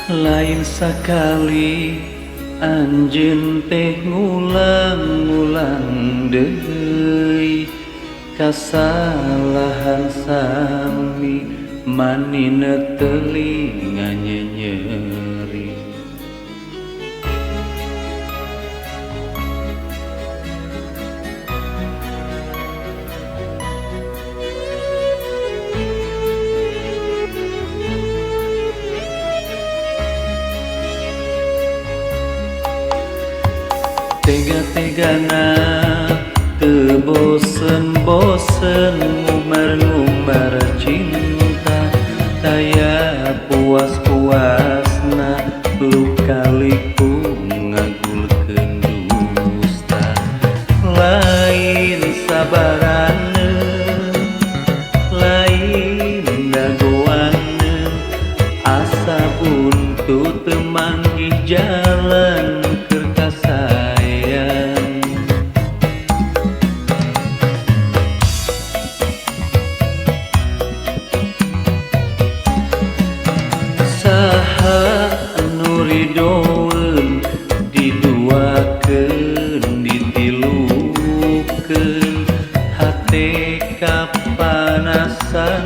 Lain sakali anjeun teh ngulang-ngulang deui kasalahan sami manina telinga nyeri. Tega-tegana teu bosen-bosen ngumbar-ngumbar cinta, taya puas-puasna luka-liku ngagulkeun dusta. Lain sabaraneuh, lain dagoaneuh, asa buntu teu manggih jalan keur ka sayang. Saha anu ridoeun diduakeun ditilukeun, hate kapanasan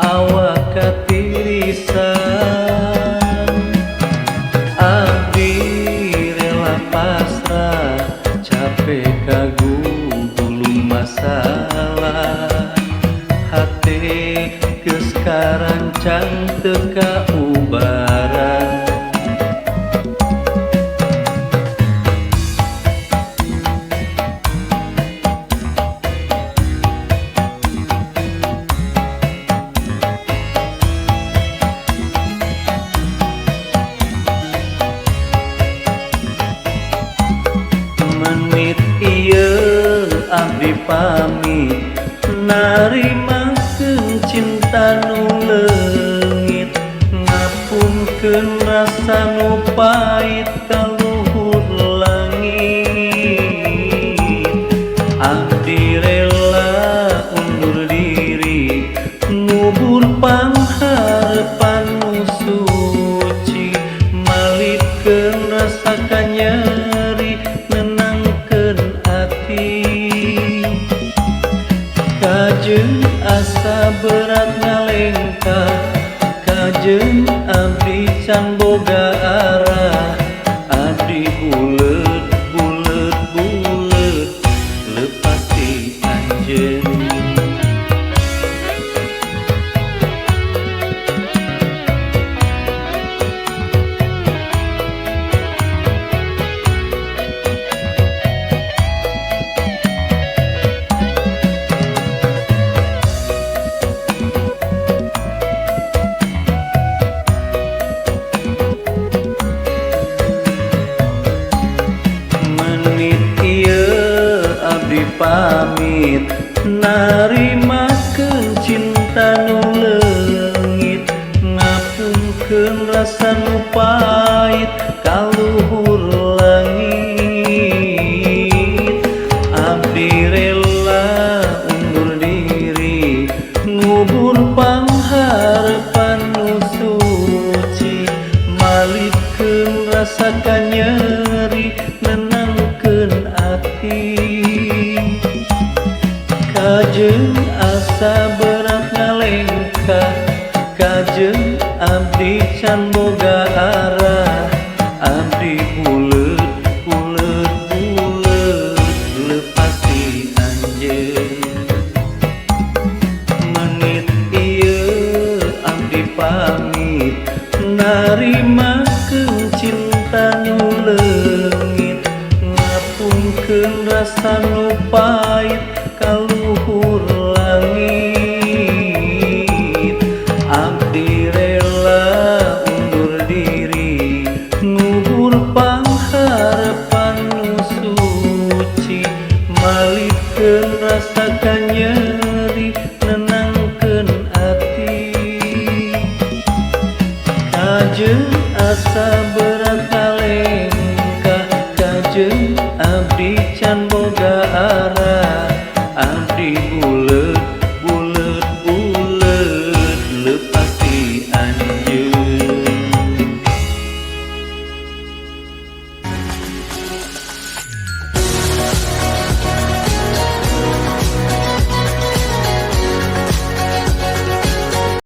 awak katirisan. Abdi rela pasrah capek kagugulung masalah, hate geus karancang teu kaubaran. Menit ieu abdi pamit narimakeun cinta nu leungit, ngapunkeun rasa nu pait ka luhur langit. Abdi rela undur diri ngubur pangharepan nu suci, malikeun rasa kanyeri nenangkeun ati. Kajeung asa berat ngalengkah, kajeung abdi can boga arah, abdi buleut buleut buleut leupas ti anjeun. Pamit narimakeun cinta nu leungit, ngapunkeun rasa nu pait ka luhur langit. Abdi rela undur diri ngubur pangharepan nu suci, malikeun rasa kanyeri nenangkeun ati. Kajeung asa berat ngalengkah, kajeung abdi can boga arah, abdi buleut buleut buleut leupas ti anjeun. Menit ieu abdi pamit narimakeun cinta nu leungit, ngapunkeun rasa nu pait ka luhur langit. Abdi rela undur diri ngubur pangharepan nu suci, malikeun rasa kanyeri nenangkeun ati. Kajeung asa berat ngalengkah, kajeung abdi can boga arah, abdi buleut